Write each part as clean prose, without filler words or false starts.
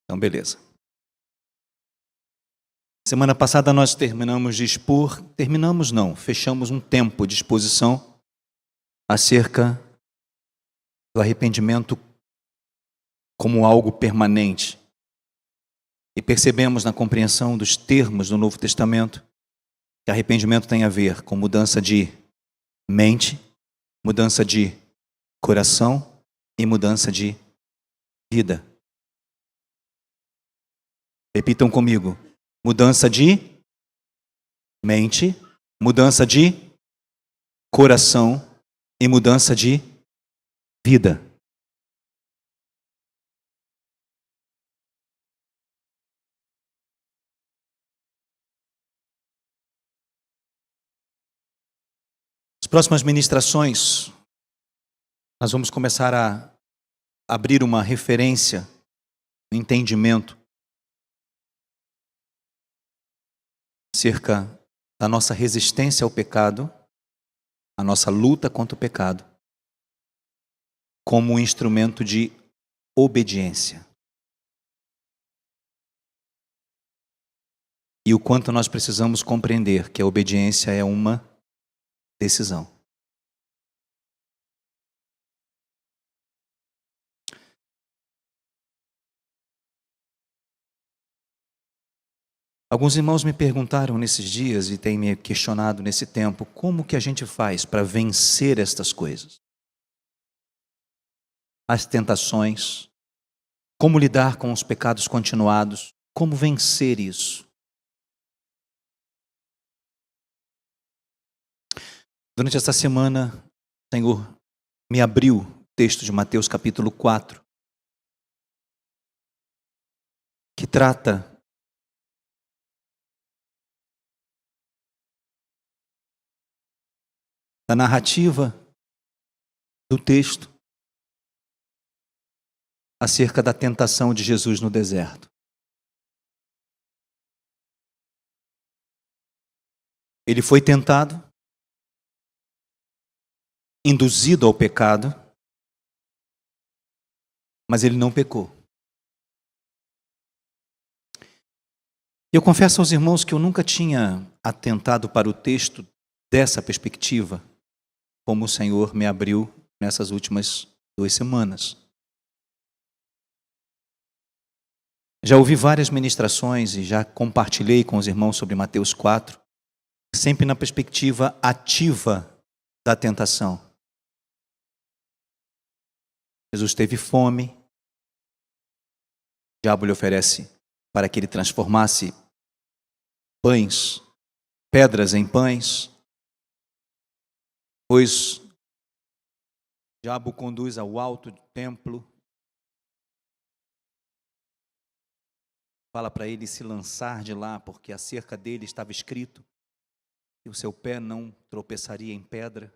Então, beleza. Semana passada nós terminamos de expor, fechamos um tempo de exposição acerca do arrependimento como algo permanente. E percebemos na compreensão dos termos do Novo Testamento que arrependimento tem a ver com mudança de mente, mudança de coração e mudança de vida. Repitam comigo. Mudança de mente, mudança de coração e mudança de vida. As próximas ministrações, nós vamos começar a abrir uma referência, um entendimento acerca da nossa resistência ao pecado, a nossa luta contra o pecado, como um instrumento de obediência. E o quanto nós precisamos compreender que a obediência é uma decisão. Alguns irmãos me perguntaram nesses dias e têm me questionado nesse tempo, como que a gente faz para vencer estas coisas? As tentações, como lidar com os pecados continuados, como vencer isso? Durante esta semana, o Senhor me abriu o texto de Mateus capítulo 4, que trata da narrativa do texto acerca da tentação de Jesus no deserto. Ele foi tentado, induzido ao pecado, mas ele não pecou. Eu confesso aos irmãos que eu nunca tinha atentado para o texto dessa perspectiva, como o Senhor me abriu nessas últimas 2 semanas. Já ouvi várias ministrações e já compartilhei com os irmãos sobre Mateus 4, sempre na perspectiva ativa da tentação. Jesus teve fome, o diabo lhe oferece para que ele transformasse pedras em pães, pois o diabo conduz ao alto templo, fala para ele se lançar de lá, porque acerca dele estava escrito que o seu pé não tropeçaria em pedra.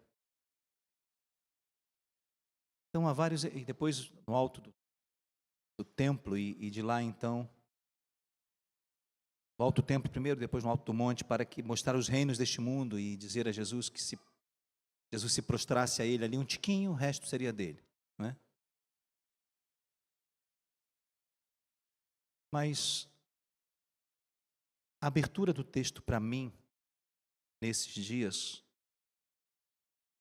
Então há vários, e depois no alto do templo, e de lá então, no alto do templo primeiro, depois no alto do monte, para que mostrar os reinos deste mundo e dizer a Jesus que se Jesus se prostrasse a ele ali um tiquinho, o resto seria dele, não é? Mas a abertura do texto para mim, nesses dias,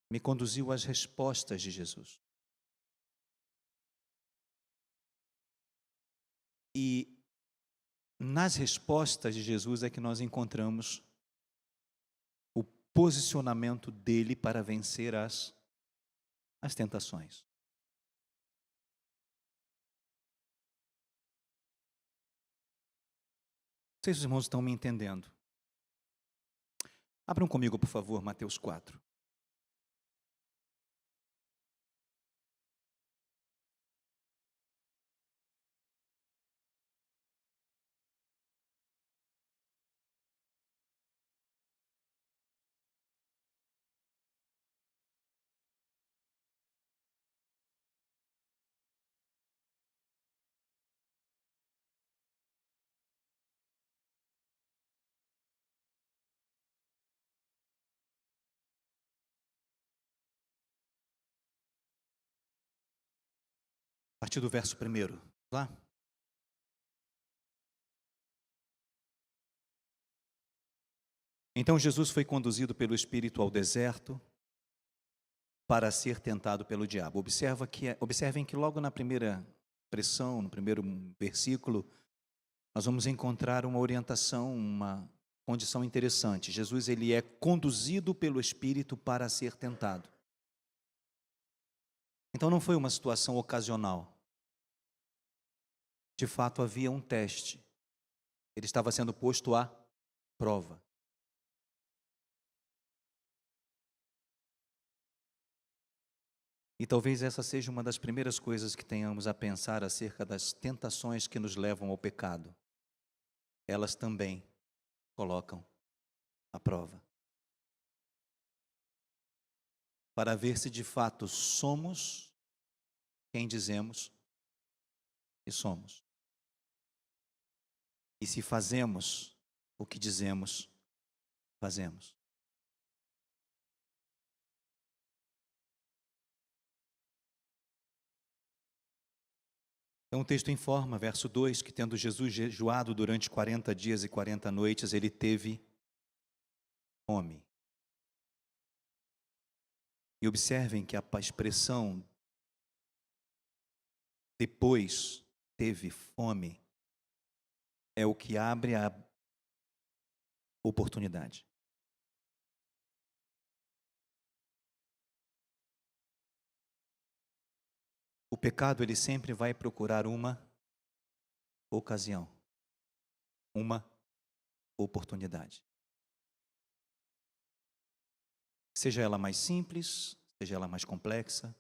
me conduziu às respostas de Jesus. E nas respostas de Jesus é que nós encontramos o posicionamento dele para vencer as tentações. Vocês, os irmãos, estão me entendendo? Abram comigo, por favor, Mateus 4. A partir do verso 1, lá. Então Jesus foi conduzido pelo Espírito ao deserto para ser tentado pelo diabo. Observem que logo na primeira expressão, no primeiro versículo, nós vamos encontrar uma orientação, uma condição interessante. Jesus ele é conduzido pelo Espírito para ser tentado. Então não foi uma situação ocasional. De fato havia um teste. Ele estava sendo posto à prova. E talvez essa seja uma das primeiras coisas que tenhamos a pensar acerca das tentações que nos levam ao pecado. Elas também colocam à prova. Para ver se de fato somos quem dizemos que somos. E se fazemos o que dizemos, fazemos. Então o texto informa, verso 2, que tendo Jesus jejuado durante 40 dias e 40 noites, ele teve fome. E observem que a expressão depois teve fome é o que abre a oportunidade. O pecado ele sempre vai procurar uma ocasião, uma oportunidade. Seja ela mais simples, seja ela mais complexa,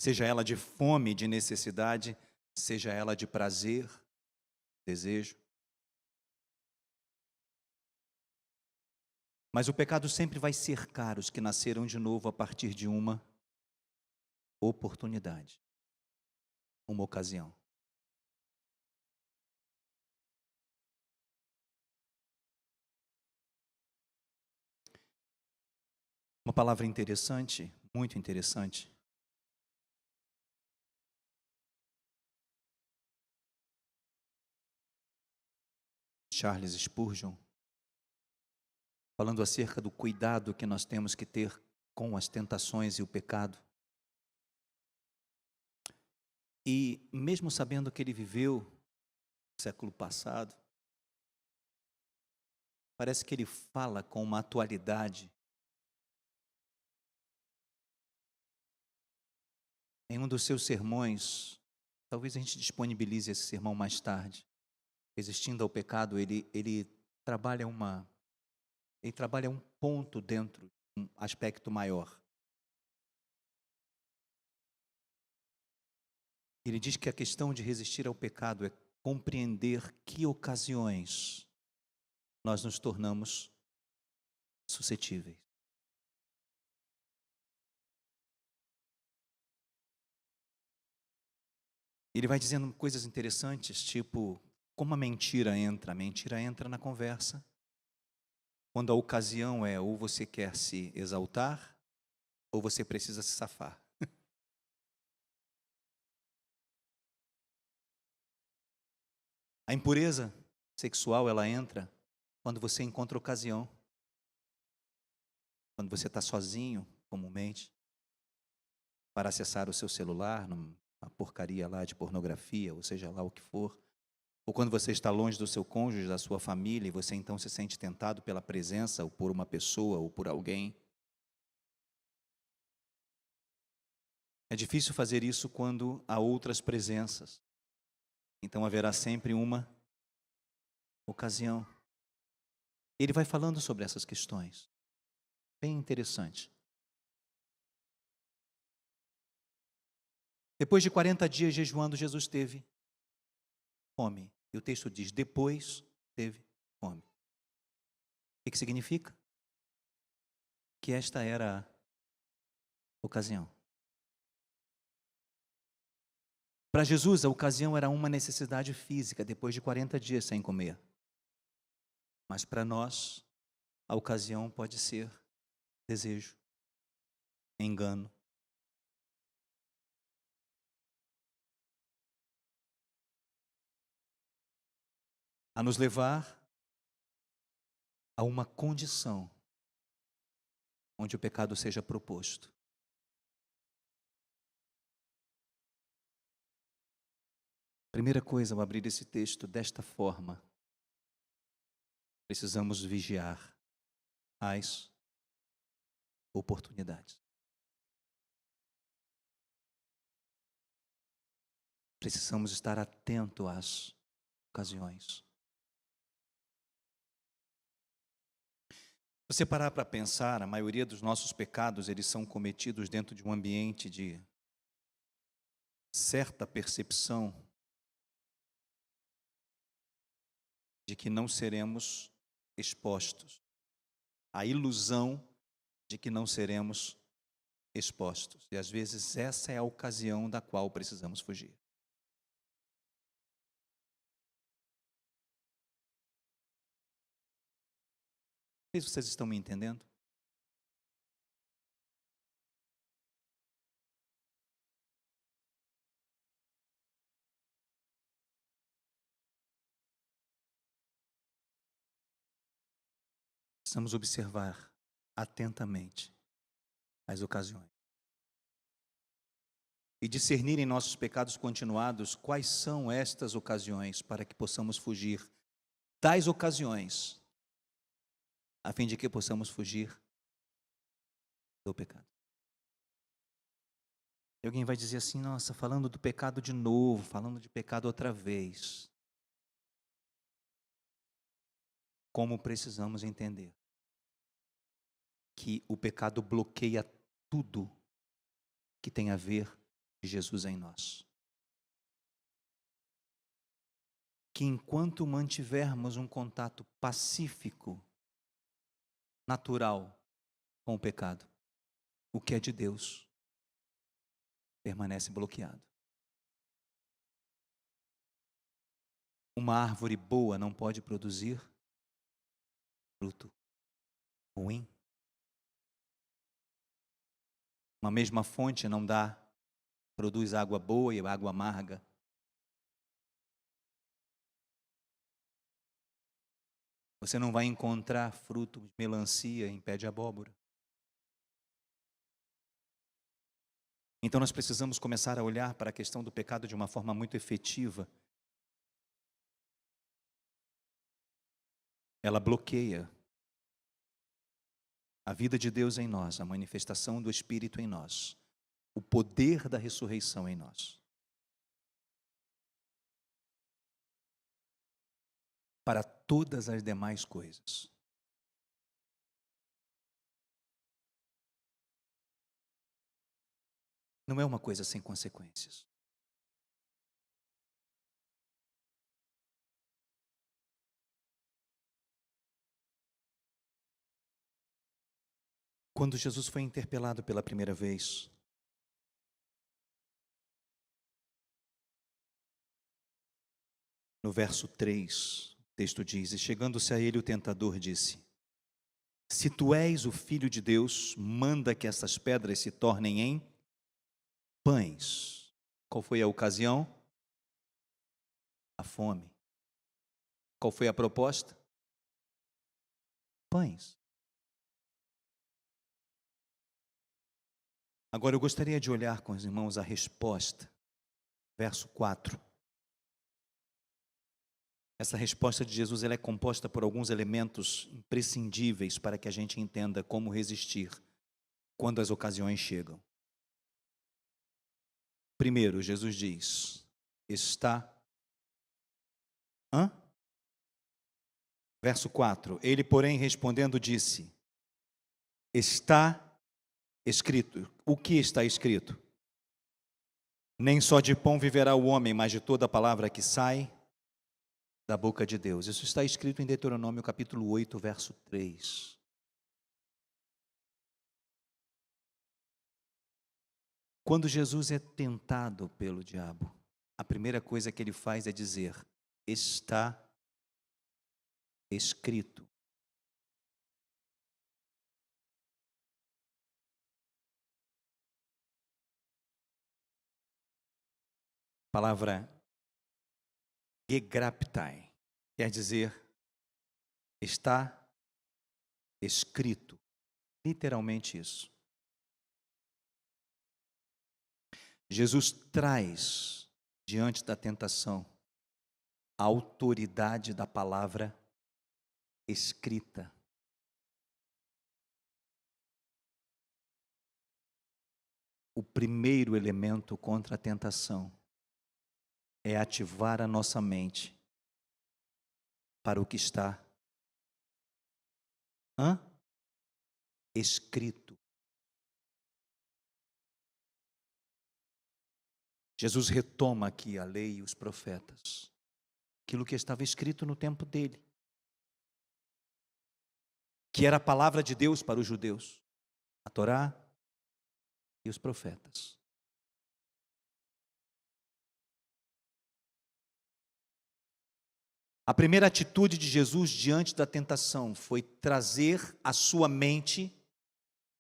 seja ela de fome, de necessidade, seja ela de prazer, desejo. Mas o pecado sempre vai cercar os que nasceram de novo a partir de uma oportunidade, uma ocasião. Uma palavra interessante, muito interessante. Charles Spurgeon, falando acerca do cuidado que nós temos que ter com as tentações e o pecado. E mesmo sabendo que ele viveu no século passado, parece que ele fala com uma atualidade. Em um dos seus sermões, talvez a gente disponibilize esse sermão mais tarde. Resistindo ao pecado, ele trabalha um ponto dentro de um aspecto maior. Ele diz que a questão de resistir ao pecado é compreender que ocasiões nós nos tornamos suscetíveis. Ele vai dizendo coisas interessantes, tipo como a mentira entra. A mentira entra na conversa. Quando a ocasião é ou você quer se exaltar, ou você precisa se safar. A impureza sexual, ela entra quando você encontra ocasião. Quando você está sozinho, comumente, para acessar o seu celular, numa porcaria lá de pornografia, ou seja lá o que for. Ou quando você está longe do seu cônjuge, da sua família, e você então se sente tentado pela presença, ou por uma pessoa, ou por alguém. É difícil fazer isso quando há outras presenças. Então haverá sempre uma ocasião. Ele vai falando sobre essas questões. Bem interessante. Depois de 40 dias jejuando, Jesus teve fome. E o texto diz, depois teve fome. O que significa? Que esta era a ocasião. Para Jesus, a ocasião era uma necessidade física, depois de 40 dias sem comer. Mas para nós, a ocasião pode ser desejo, engano. A nos levar a uma condição onde o pecado seja proposto. Primeira coisa, ao abrir esse texto desta forma, precisamos vigiar as oportunidades. Precisamos estar atento às ocasiões. Se você parar para pensar, a maioria dos nossos pecados, eles são cometidos dentro de um ambiente de certa percepção de que não seremos expostos. A ilusão de que não seremos expostos. E às vezes essa é a ocasião da qual precisamos fugir. Não sei se vocês estão me entendendo. Precisamos observar atentamente as ocasiões e discernir em nossos pecados continuados quais são estas ocasiões para que possamos fugir das ocasiões, a fim de que possamos fugir do pecado. E alguém vai dizer assim: nossa, falando do pecado de novo, falando de pecado outra vez. Como precisamos entender que o pecado bloqueia tudo que tem a ver com Jesus em nós. Que enquanto mantivermos um contato pacífico, natural com o pecado, o que é de Deus permanece bloqueado. Uma árvore boa não pode produzir fruto ruim. Uma mesma fonte não produz água boa e água amarga. Você não vai encontrar fruto de melancia em pé de abóbora. Então nós precisamos começar a olhar para a questão do pecado de uma forma muito efetiva. Ela bloqueia a vida de Deus em nós, a manifestação do Espírito em nós, o poder da ressurreição em nós. Para todas as demais coisas. Não é uma coisa sem consequências. Quando Jesus foi interpelado pela primeira vez, no verso 3, o texto diz: e chegando-se a ele o tentador disse: se tu és o Filho de Deus, manda que essas pedras se tornem em pães. Qual foi a ocasião? A fome. Qual foi a proposta? Pães. Agora eu gostaria de olhar com os irmãos a resposta. Verso 4. Essa resposta de Jesus ela é composta por alguns elementos imprescindíveis para que a gente entenda como resistir quando as ocasiões chegam. Primeiro, Jesus diz: está... Verso 4. Ele, porém, respondendo, disse: está escrito. O que está escrito? Nem só de pão viverá o homem, mas de toda palavra que sai da boca de Deus. Isso está escrito em Deuteronômio capítulo 8, verso 3. Quando Jesus é tentado pelo diabo, a primeira coisa que ele faz é dizer: está escrito. A palavra gegraptai quer dizer está escrito. Literalmente isso. Jesus traz diante da tentação a autoridade da palavra escrita. O primeiro elemento contra a tentação é ativar a nossa mente para o que está escrito. Jesus retoma aqui a lei e os profetas, aquilo que estava escrito no tempo dele, que era a palavra de Deus para os judeus, a Torá e os profetas. A primeira atitude de Jesus diante da tentação foi trazer à sua mente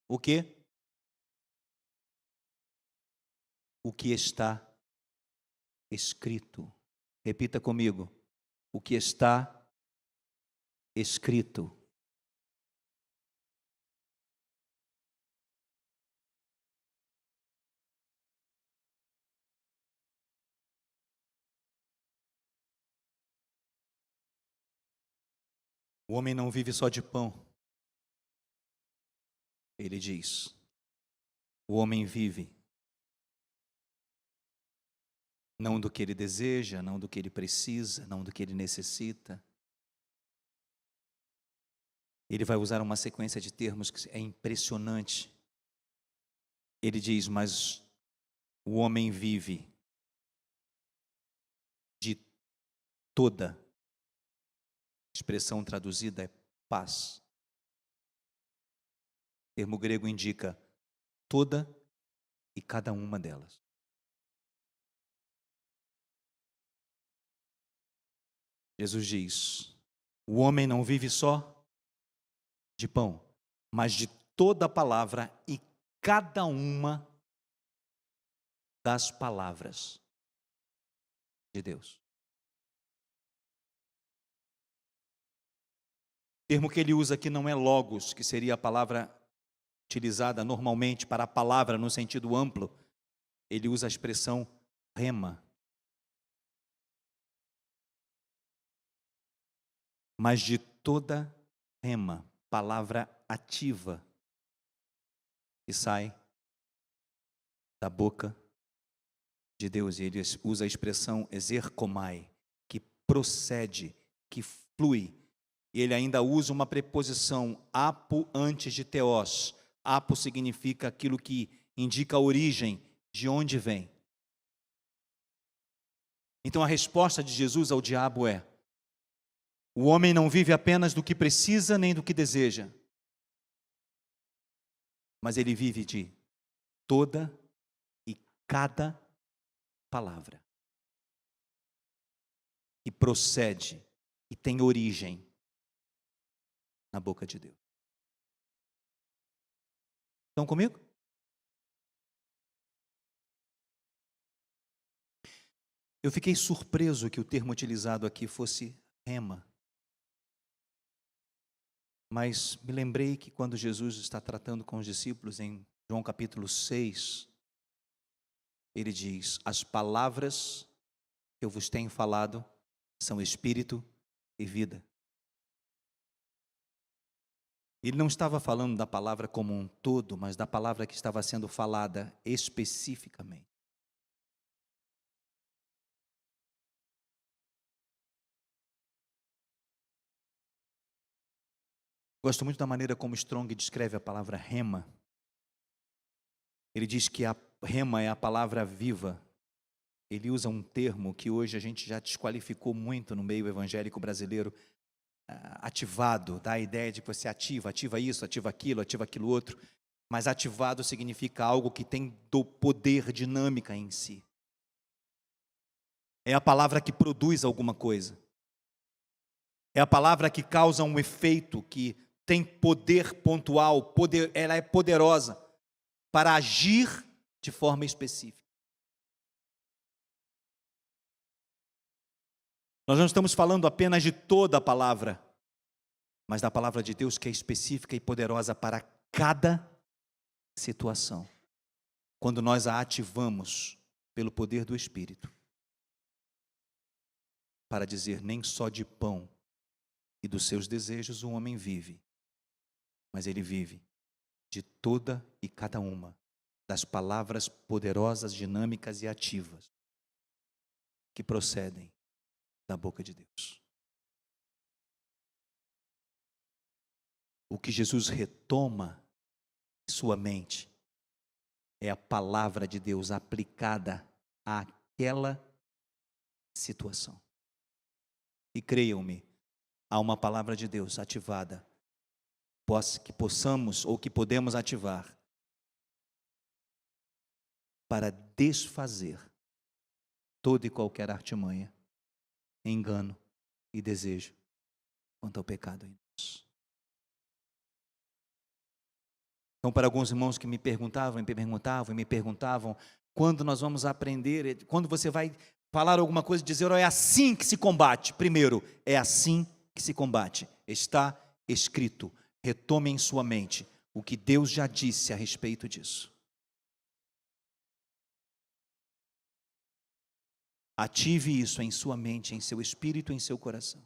o quê? O que está escrito. Repita comigo. O que está escrito. O homem não vive só de pão. Ele diz. O homem vive não do que ele deseja, não do que ele precisa, não do que ele necessita. Ele vai usar uma sequência de termos que é impressionante. Ele diz, mas o homem vive de toda, a expressão traduzida é paz. O termo grego indica toda e cada uma delas. Jesus diz, o homem não vive só de pão, mas de toda a palavra e cada uma das palavras de Deus. O termo que ele usa aqui não é logos, que seria a palavra utilizada normalmente para a palavra no sentido amplo. Ele usa a expressão rema. Mas de toda rema, palavra ativa, que sai da boca de Deus. E ele usa a expressão exerkomai, que procede, que flui. E ele ainda usa uma preposição apo antes de teos. Apo significa aquilo que indica a origem, de onde vem. Então a resposta de Jesus ao diabo é: o homem não vive apenas do que precisa nem do que deseja, mas ele vive de toda e cada palavra que procede e tem origem na boca de Deus. Estão comigo? Eu fiquei surpreso que o termo utilizado aqui fosse rema. Mas me lembrei que quando Jesus está tratando com os discípulos em João capítulo 6, ele diz, as palavras que eu vos tenho falado são espírito e vida. Ele não estava falando da palavra como um todo, mas da palavra que estava sendo falada especificamente. Gosto muito da maneira como Strong descreve a palavra rema. Ele diz que a rema é a palavra viva. Ele usa um termo que hoje a gente já desqualificou muito no meio evangélico brasileiro, ativado, dá a ideia de que você ativa isso, ativa aquilo outro, mas ativado significa algo que tem do poder, dinâmica em si. É a palavra que produz alguma coisa. É a palavra que causa um efeito, que tem poder pontual, ela é poderosa para agir de forma específica. Nós não estamos falando apenas de toda a palavra, mas da palavra de Deus que é específica e poderosa para cada situação. Quando nós a ativamos pelo poder do Espírito, para dizer: nem só de pão e dos seus desejos o homem vive, mas ele vive de toda e cada uma das palavras poderosas, dinâmicas e ativas que procedem da boca de Deus. O que Jesus retoma em sua mente é a palavra de Deus aplicada àquela situação. E creiam-me, há uma palavra de Deus ativada, que possamos ou que podemos ativar para desfazer toda e qualquer artimanha, engano e desejo quanto ao pecado em nós. Então, para alguns irmãos que me perguntavam, quando nós vamos aprender, quando você vai falar alguma coisa, dizer: oh, é assim que se combate. Primeiro, é assim que se combate. Está escrito. Retome em sua mente o que Deus já disse a respeito disso. Ative isso em sua mente, em seu espírito, em seu coração.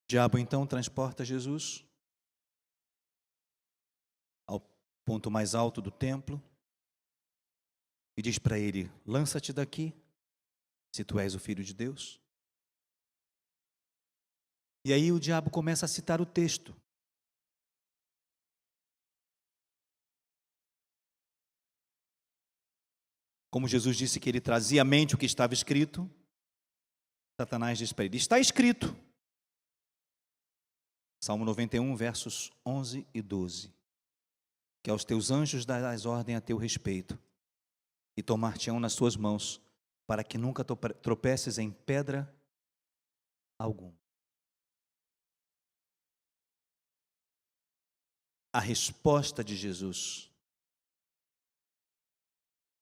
O diabo então transporta Jesus ao ponto mais alto do templo e diz para ele: lança-te daqui, se tu és o Filho de Deus. E aí o diabo começa a citar o texto. Como Jesus disse que ele trazia à mente o que estava escrito, Satanás diz para ele: está escrito. Salmo 91, versos 11 e 12. Que aos teus anjos darás ordem a teu respeito, e tomar-te-ão nas suas mãos, para que nunca tropeces em pedra alguma. A resposta de Jesus.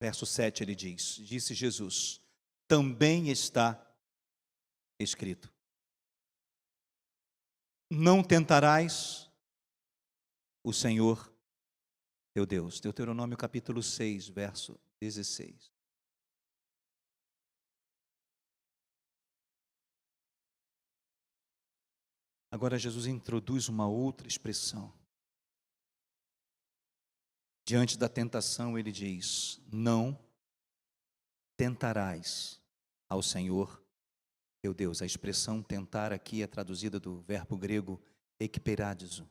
Verso 7 ele diz: disse Jesus, também está escrito: não tentarás o Senhor teu Deus. Deuteronômio capítulo 6, verso 16. Agora Jesus introduz uma outra expressão. Diante da tentação ele diz: não tentarás ao Senhor teu Deus. A expressão tentar aqui é traduzida do verbo grego ekperadizo.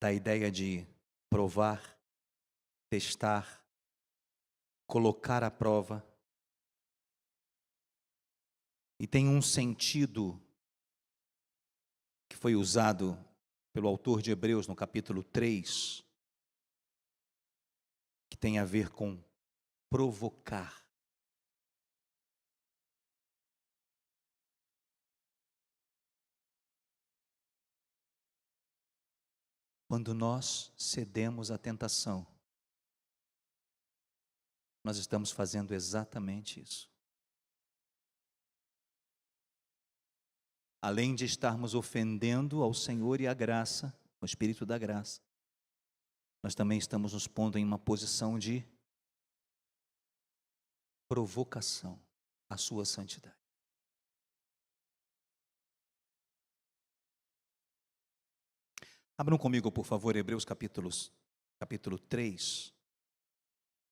Da ideia de provar, testar, colocar à prova. E tem um sentido que foi usado pelo autor de Hebreus no capítulo 3, que tem a ver com provocar. Quando nós cedemos à tentação, nós estamos fazendo exatamente isso. Além de estarmos ofendendo ao Senhor e à graça, o Espírito da graça, nós também estamos nos pondo em uma posição de provocação à sua santidade. Abram comigo, por favor, Hebreus capítulo 3,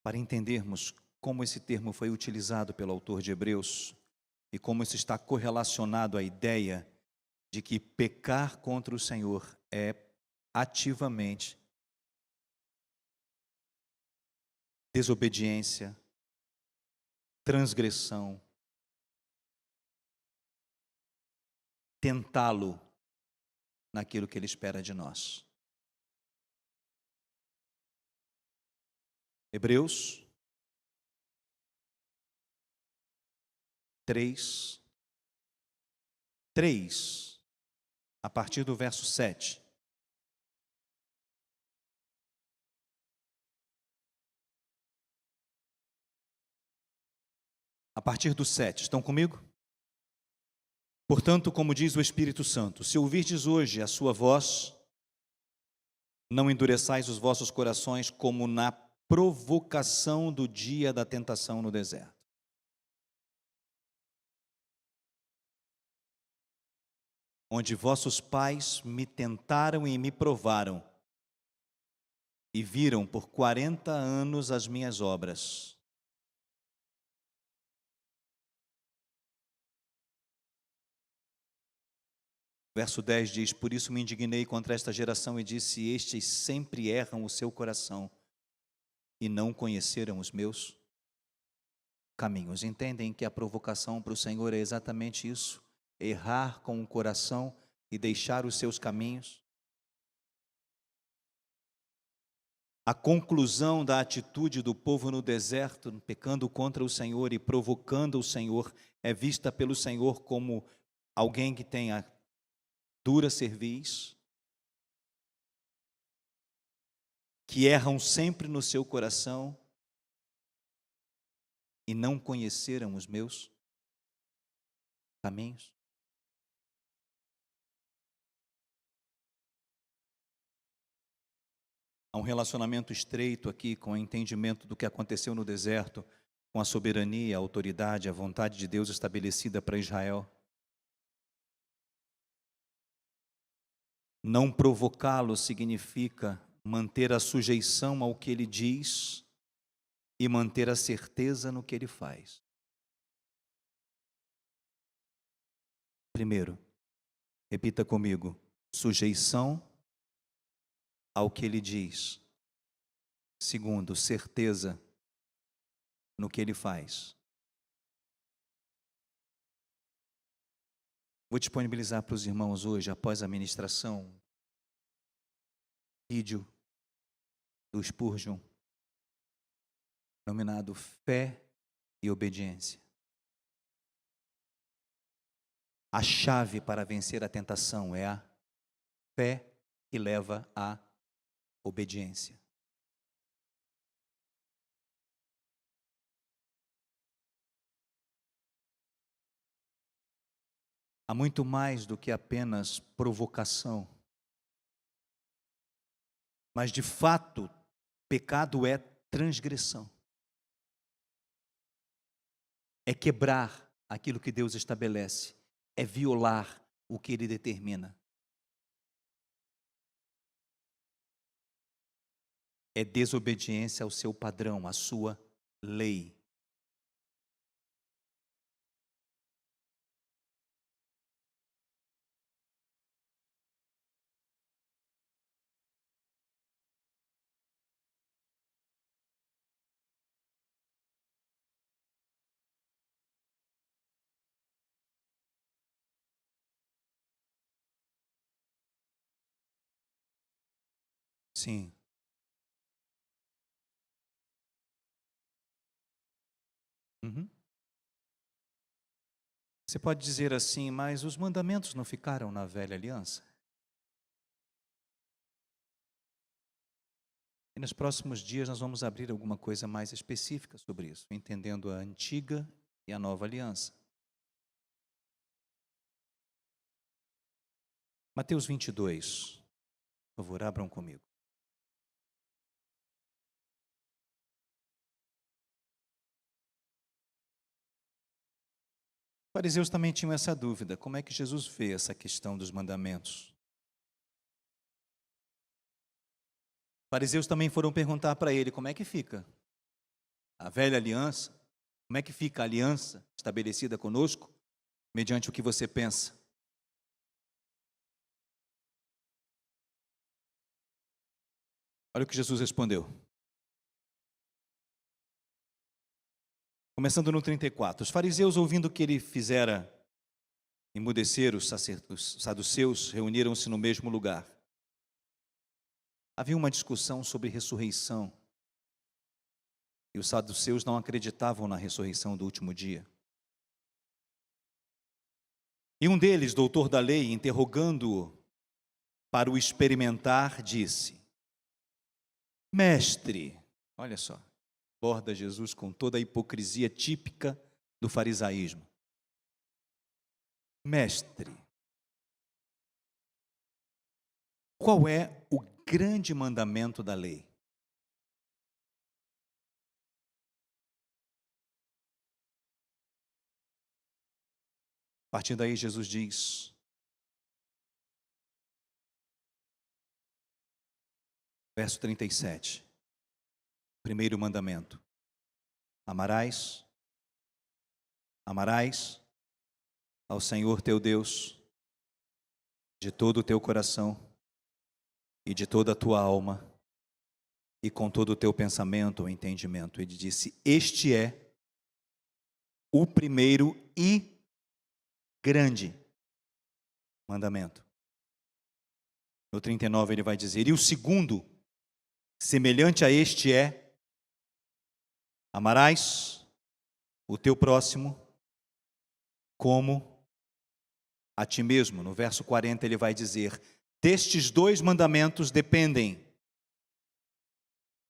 para entendermos como esse termo foi utilizado pelo autor de Hebreus e como isso está correlacionado à ideia de que pecar contra o Senhor é ativamente desobediência, transgressão, tentá-lo naquilo que ele espera de nós. Hebreus 3, a partir do verso 7. A partir do 7, estão comigo? Portanto, como diz o Espírito Santo, se ouvirdes hoje a sua voz, não endureçais os vossos corações como na provocação do dia da tentação no deserto. Onde vossos pais me tentaram e me provaram, e viram por 40 anos as minhas obras. Verso 10 diz: por isso me indignei contra esta geração e disse: estes sempre erram o seu coração e não conheceram os meus caminhos. Entendem que a provocação para o Senhor é exatamente isso: errar com o coração e deixar os seus caminhos. A conclusão da atitude do povo no deserto, pecando contra o Senhor e provocando o Senhor, é vista pelo Senhor como alguém que tenha dura cerviz, que erram sempre no seu coração e não conheceram os meus caminhos. Há um relacionamento estreito aqui com o entendimento do que aconteceu no deserto, com a soberania, a autoridade, a vontade de Deus estabelecida para Israel. Não provocá-lo significa manter a sujeição ao que ele diz e manter a certeza no que ele faz. Primeiro, repita comigo: sujeição ao que ele diz. Segundo, certeza no que ele faz. Vou disponibilizar para os irmãos hoje, após a ministração, vídeo do Spurgeon, denominado Fé e Obediência. A chave para vencer a tentação é a fé que leva à obediência. Há muito mais do que apenas provocação. Mas, de fato, pecado é transgressão. É quebrar aquilo que Deus estabelece. É violar o que Ele determina. É desobediência ao seu padrão, à sua lei. Sim. Uhum. Você pode dizer assim, mas os mandamentos não ficaram na velha aliança? E nos próximos dias nós vamos abrir alguma coisa mais específica sobre isso, entendendo a antiga e a nova aliança. Mateus 22, por favor, abram comigo. Os fariseus também tinham essa dúvida, como é que Jesus vê essa questão dos mandamentos? Os fariseus também foram perguntar para ele, como é que fica a velha aliança? Como é que fica a aliança estabelecida conosco, mediante o que você pensa? Olha o que Jesus respondeu. Começando no 34. Os fariseus, ouvindo que ele fizera emudecer os saduceus, reuniram-se no mesmo lugar. Havia uma discussão sobre ressurreição. E os saduceus não acreditavam na ressurreição do último dia. E um deles, doutor da lei, interrogando-o para o experimentar, disse: Mestre, olha só, aborda Jesus com toda a hipocrisia típica do farisaísmo. Mestre, qual é o grande mandamento da lei? A partir daí, Jesus diz, verso 37, primeiro mandamento: amarás ao Senhor teu Deus de todo o teu coração e de toda a tua alma e com todo o teu pensamento ou entendimento. Ele disse: este é o primeiro e grande mandamento. No 39 ele vai dizer: e o segundo, semelhante a este é: amarás o teu próximo como a ti mesmo. No verso 40 ele vai dizer: destes dois mandamentos dependem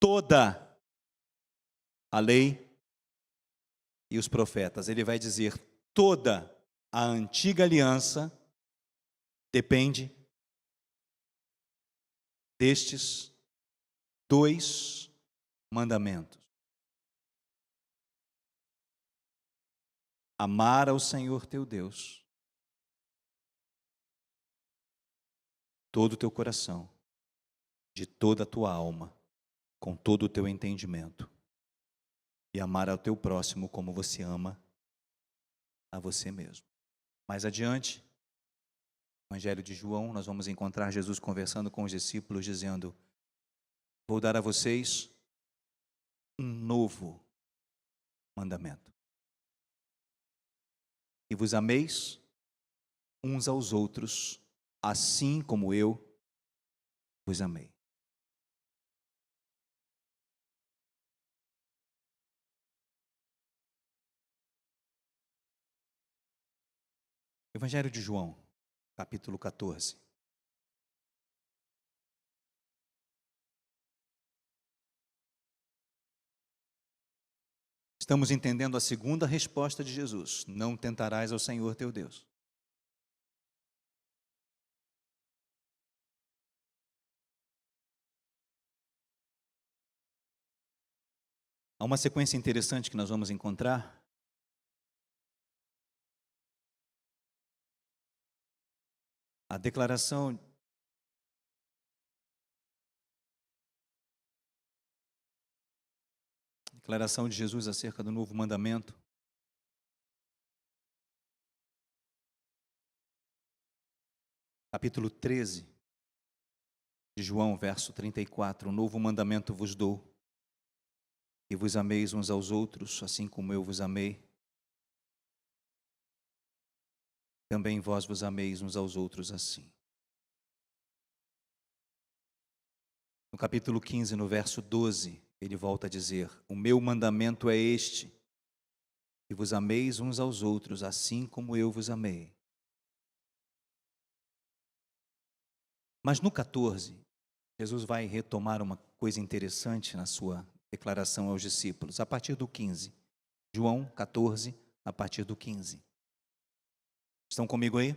toda a lei e os profetas. Ele vai dizer: toda a antiga aliança depende destes dois mandamentos. Amar ao Senhor teu Deus todo o teu coração, de toda a tua alma, com todo o teu entendimento, e amar ao teu próximo como você ama a você mesmo. Mais adiante, no Evangelho de João, nós vamos encontrar Jesus conversando com os discípulos, dizendo: vou dar a vocês um novo mandamento. E vos ameis uns aos outros, assim como eu vos amei. Evangelho de João, capítulo 14. Estamos entendendo a segunda resposta de Jesus: não tentarás ao Senhor teu Deus. Há uma sequência interessante que nós vamos encontrar. A declaração de Jesus acerca do novo mandamento. Capítulo 13 de João, verso 34. Um novo mandamento vos dou, que vos ameis uns aos outros, assim como eu vos amei. Também vós vos ameis uns aos outros assim. No capítulo 15, no verso 12, ele volta a dizer: o meu mandamento é este, que vos ameis uns aos outros, assim como eu vos amei. Mas no 14, Jesus vai retomar uma coisa interessante na sua declaração aos discípulos, a partir do 15. João 14, a partir do 15. Estão comigo aí?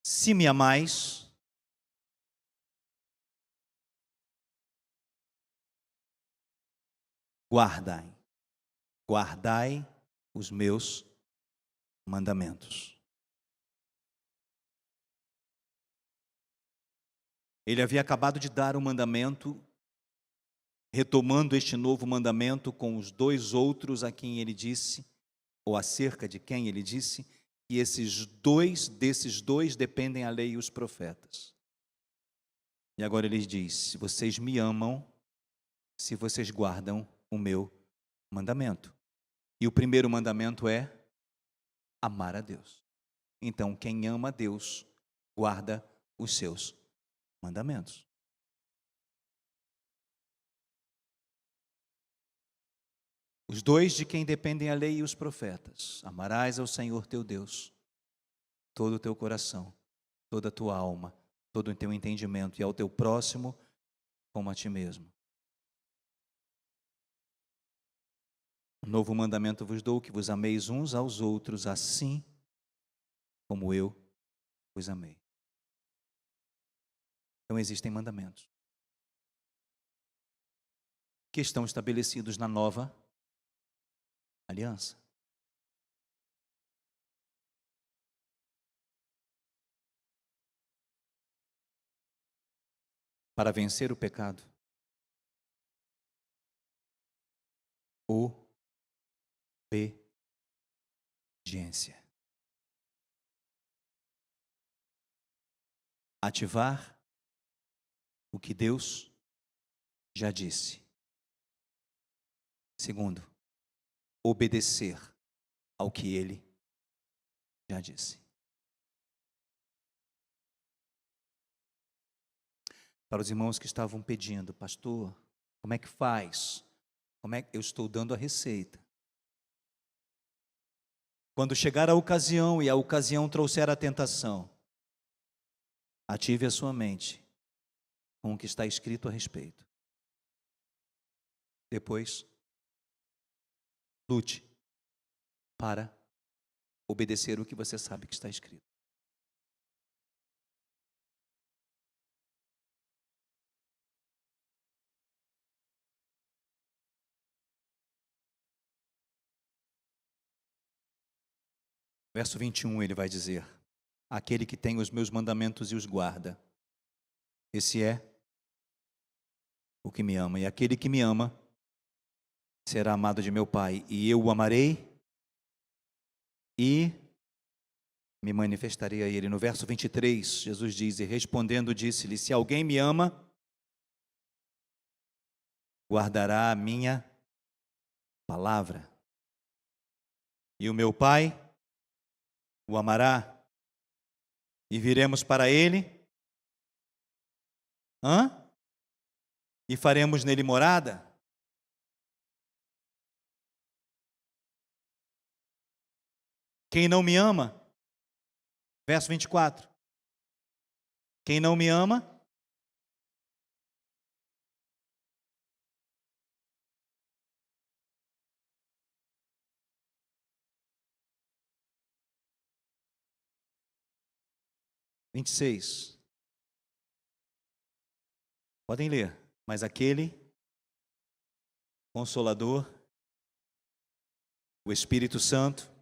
Se me amais, guardai os meus mandamentos. Ele havia acabado de dar um mandamento, retomando este novo mandamento com os dois outros a quem ele disse, ou acerca de quem ele disse, que desses dois dependem a lei e os profetas. E agora ele diz: se vocês me amam, se vocês guardam o meu mandamento. E o primeiro mandamento é amar a Deus. Então, quem ama a Deus, guarda os seus mandamentos. Os dois de quem dependem a lei e os profetas: amarás ao Senhor teu Deus todo o teu coração, toda a tua alma, todo o teu entendimento, e ao teu próximo como a ti mesmo. Um novo mandamento vos dou, que vos ameis uns aos outros, assim como eu vos amei. Então existem mandamentos que estão estabelecidos na nova aliança. Para vencer o pecado, obediência. Ativar o que Deus já disse. Segundo, obedecer ao que Ele já disse. Para os irmãos que estavam pedindo, pastor, como é que faz? Eu estou dando a receita. Quando chegar a ocasião e a ocasião trouxer a tentação, ative a sua mente com o que está escrito a respeito. Depois, lute para obedecer o que você sabe que está escrito. Verso 21, ele vai dizer: aquele que tem os meus mandamentos e os guarda, esse é o que me ama. E aquele que me ama será amado de meu Pai, e eu o amarei e me manifestarei a ele. No verso 23, Jesus diz: e respondendo disse-lhe: se alguém me ama, guardará a minha palavra, e o meu Pai o amará, e viremos para ele, e faremos nele morada. Quem não me ama, verso 24, quem não me ama, podem ler, mas aquele Consolador, o Espírito Santo,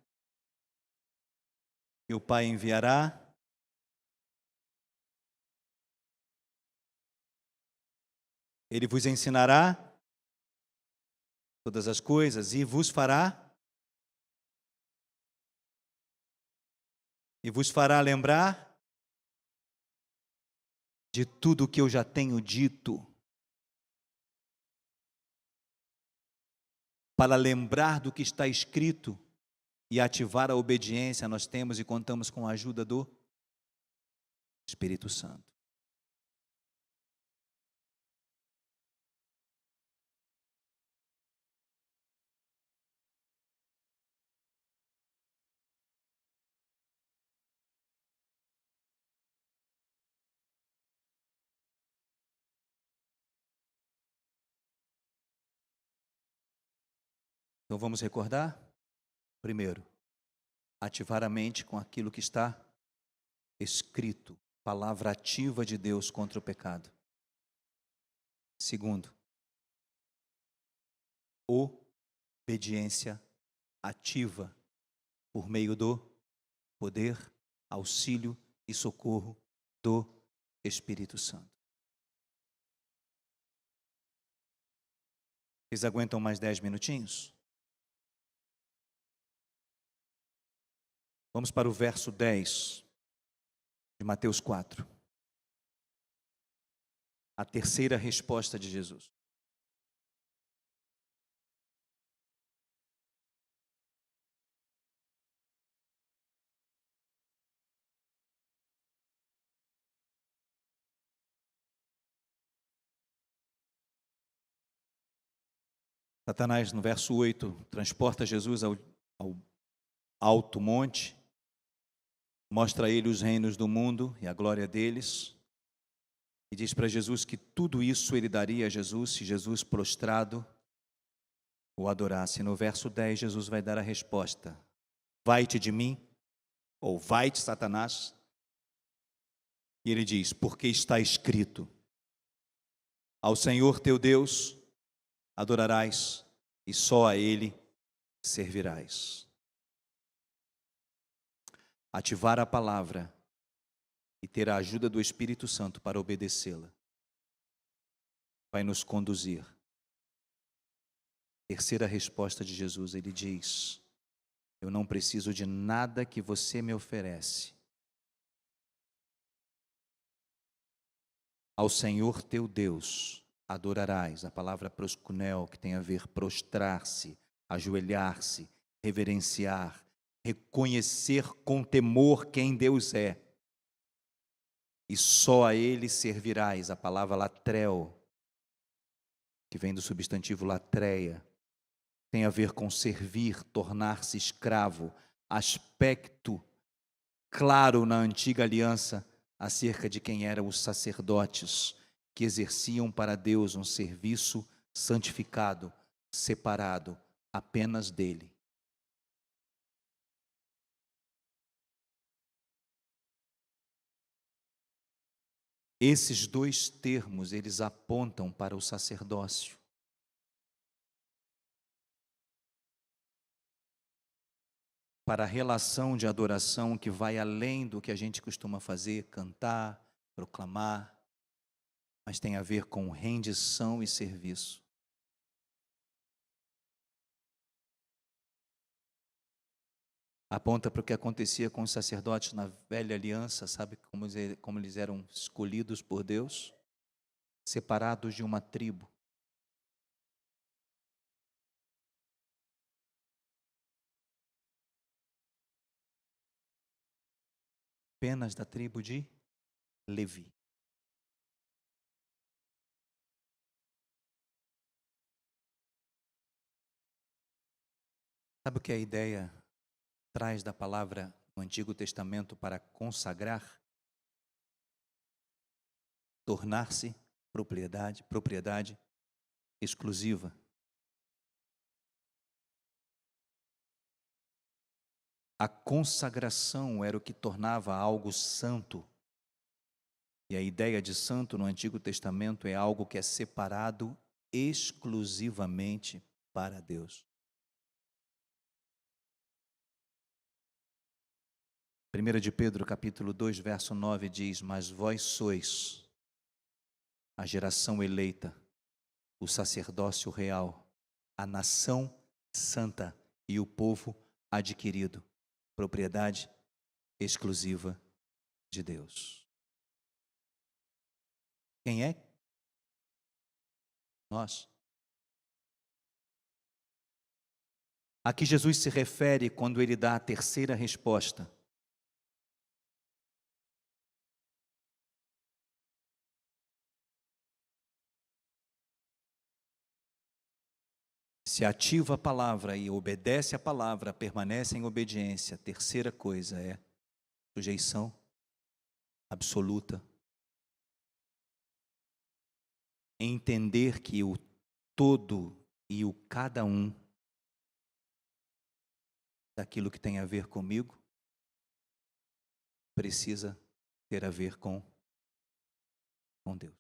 que o Pai enviará, ele vos ensinará todas as coisas e vos fará lembrar de tudo o que eu já tenho dito. Para lembrar do que está escrito e ativar a obediência, nós temos e contamos com a ajuda do Espírito Santo. Então vamos recordar? Primeiro, ativar a mente com aquilo que está escrito, palavra ativa de Deus contra o pecado. Segundo, obediência ativa por meio do poder, auxílio e socorro do Espírito Santo. Vocês aguentam mais 10 minutinhos? Vamos para o verso 10 de Mateus 4. A terceira resposta de Jesus. Satanás, no verso 8, transporta Jesus ao alto monte mostra a ele os reinos do mundo e a glória deles, e diz para Jesus que tudo isso ele daria a Jesus se Jesus prostrado o adorasse. No verso 10, Jesus vai dar a resposta: vai-te de mim, ou vai-te, Satanás. E ele diz: porque está escrito, ao Senhor teu Deus adorarás, e só a Ele servirás. Ativar a palavra e ter a ajuda do Espírito Santo para obedecê-la vai nos conduzir. Terceira resposta de Jesus, ele diz: eu não preciso de nada que você me oferece. Ao Senhor teu Deus adorarás. A palavra proskuneo, que tem a ver prostrar-se, ajoelhar-se, reverenciar, reconhecer com temor quem Deus é. E só a Ele servirás. A palavra latreo, que vem do substantivo latreia, tem a ver com servir, tornar-se escravo. Aspecto claro na antiga aliança acerca de quem eram os sacerdotes que exerciam para Deus um serviço santificado, separado apenas dele. Esses dois termos, eles apontam para o sacerdócio. Para a relação de adoração que vai além do que a gente costuma fazer, cantar, proclamar, mas tem a ver com rendição e serviço. Aponta para o que acontecia com os sacerdotes na velha aliança, sabe como eles eram escolhidos por Deus? Separados de uma tribo. Apenas da tribo de Levi. Sabe o que a ideia traz da palavra no Antigo Testamento para consagrar? Tornar-se propriedade exclusiva. A consagração era o que tornava algo santo. E a ideia de santo no Antigo Testamento é algo que é separado exclusivamente para Deus. 1 de Pedro, capítulo 2, verso 9 diz: mas vós sois a geração eleita, o sacerdócio real, a nação santa e o povo adquirido, propriedade exclusiva de Deus. Quem é? Nós. A que Jesus se refere quando ele dá a terceira resposta. Se ativa a palavra e obedece a palavra, permanece em obediência. A terceira coisa é sujeição absoluta. Entender que o todo e o cada um daquilo que tem a ver comigo precisa ter a ver com Deus.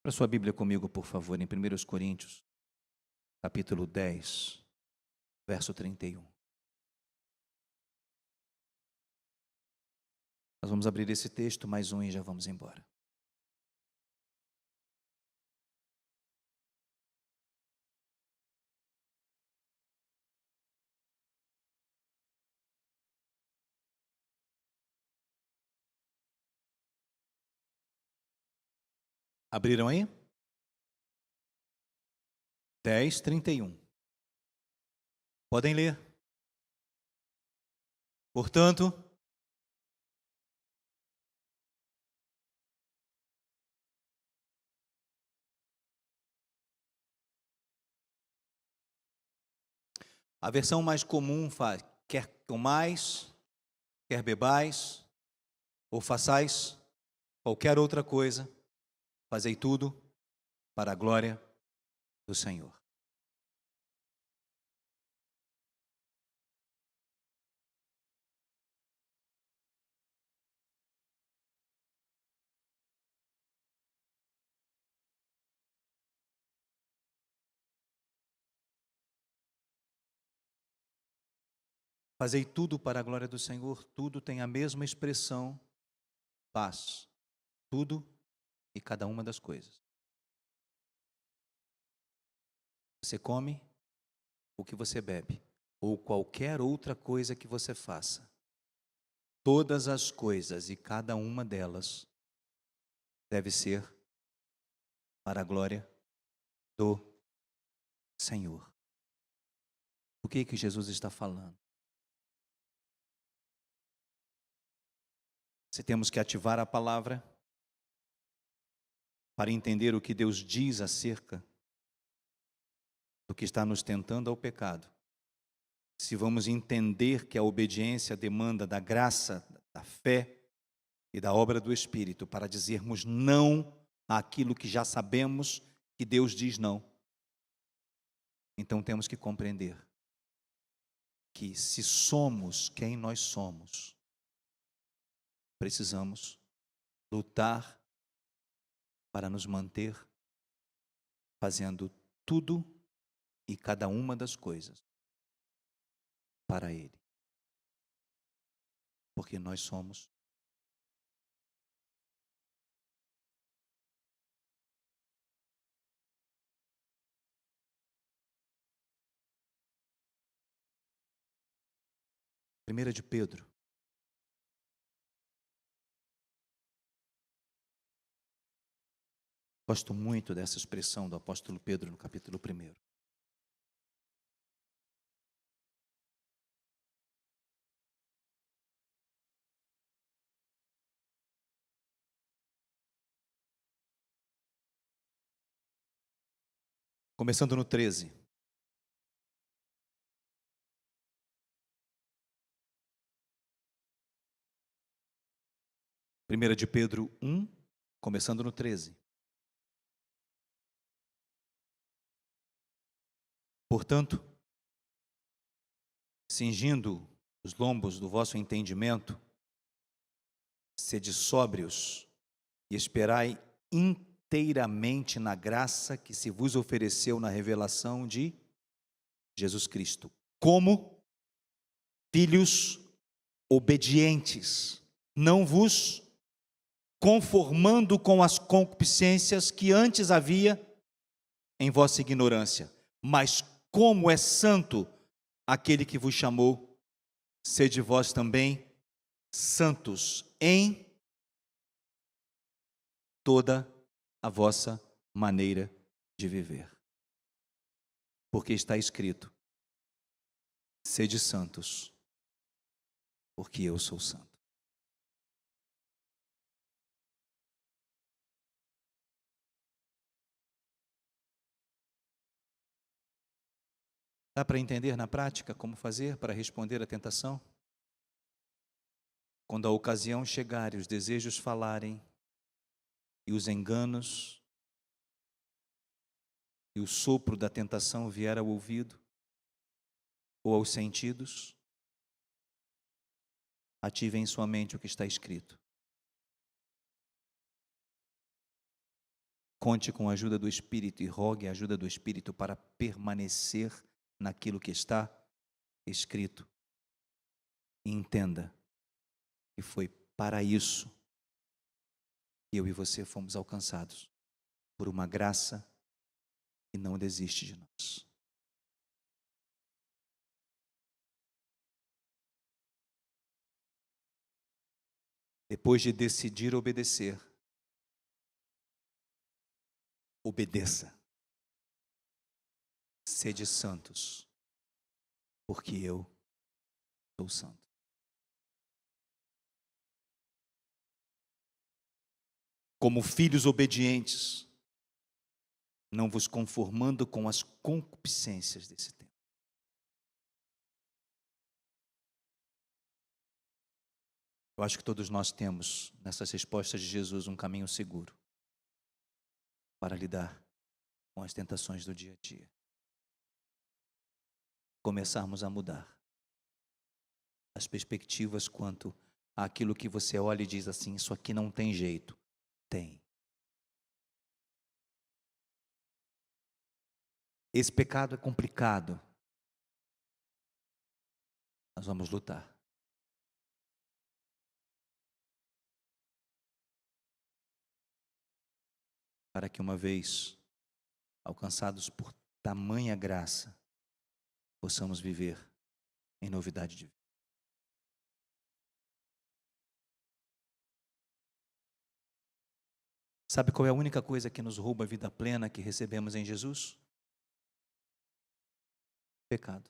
Para sua Bíblia comigo, por favor, em 1 Coríntios, capítulo 10, verso 31. Nós vamos abrir esse texto, mais um e já vamos embora. Abriram aí? 10, 31. Podem ler. Portanto, a versão mais comum quer comais, quer bebais, ou façais qualquer outra coisa, fazei tudo para a glória do Senhor. Fazei tudo para a glória do Senhor, tudo tem a mesma expressão, paz, tudo e cada uma das coisas. Você come o que você bebe, ou qualquer outra coisa que você faça. Todas as coisas e cada uma delas deve ser para a glória do Senhor. O que Jesus está falando? Se temos que ativar a palavra para entender o que Deus diz acerca do que está nos tentando ao pecado. Se vamos entender que a obediência demanda da graça, da fé e da obra do Espírito para dizermos não àquilo que já sabemos que Deus diz não. Então temos que compreender que se somos quem nós somos, precisamos lutar para nos manter fazendo tudo e cada uma das coisas para Ele. Porque nós somos Primeira de Pedro. Gosto muito dessa expressão do apóstolo Pedro no capítulo 1. Começando no 13. Primeira de Pedro 1, começando no 13. Portanto, cingindo os lombos do vosso entendimento, sede sóbrios e esperai inteiramente na graça que se vos ofereceu na revelação de Jesus Cristo, como filhos obedientes, não vos conformando com as concupiscências que antes havia em vossa ignorância, mas como é santo aquele que vos chamou, sede vós também santos em toda a vossa maneira de viver. Porque está escrito: sede santos, porque eu sou santo. Dá para entender na prática como fazer para responder à tentação? Quando a ocasião chegar e os desejos falarem, e os enganos, e o sopro da tentação vier ao ouvido, ou aos sentidos, ative em sua mente o que está escrito. Conte com a ajuda do Espírito e rogue a ajuda do Espírito para permanecer naquilo que está escrito. E entenda que foi para isso que eu e você fomos alcançados, por uma graça que não desiste de nós. Depois de decidir obedecer, obedeça. Sede santos, porque eu sou santo. Como filhos obedientes, não vos conformando com as concupiscências desse tempo. Eu acho que todos nós temos, nessas respostas de Jesus, um caminho seguro para lidar com as tentações do dia a dia. Começarmos a mudar as perspectivas quanto àquilo que você olha e diz assim: isso aqui não tem jeito. Tem. Esse pecado é complicado. Nós vamos lutar. Para que uma vez alcançados por tamanha graça, possamos viver em novidade de vida. Sabe qual é a única coisa que nos rouba a vida plena que recebemos em Jesus? Pecado.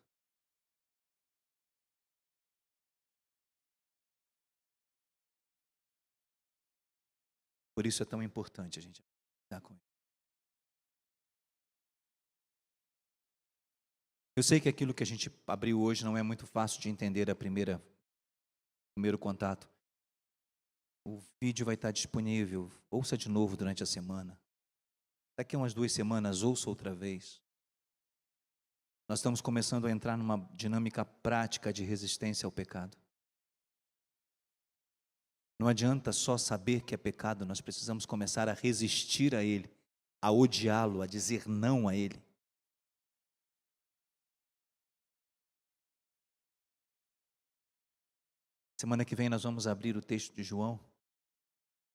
Por isso é tão importante a gente lidar com isso. Eu sei que aquilo que a gente abriu hoje não é muito fácil de entender primeiro contato. O vídeo vai estar disponível. Ouça de novo durante a semana. Daqui a umas 2 semanas, ouça outra vez. Nós estamos começando a entrar numa dinâmica prática de resistência ao pecado. Não adianta só saber que é pecado, nós precisamos começar a resistir a ele, a odiá-lo, a dizer não a ele. Semana que vem nós vamos abrir o texto de João,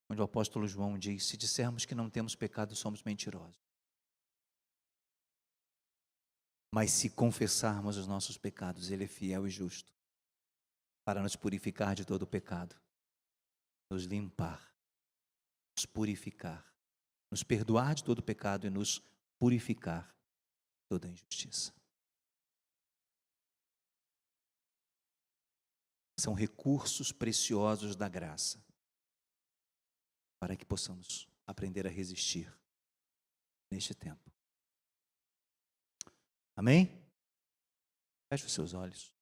onde o apóstolo João diz: se dissermos que não temos pecado, somos mentirosos. Mas se confessarmos os nossos pecados, ele é fiel e justo para nos purificar de todo o pecado, nos limpar, nos purificar, nos perdoar de todo o pecado e nos purificar de toda a injustiça. São recursos preciosos da graça para que possamos aprender a resistir neste tempo. Amém? Feche os seus olhos.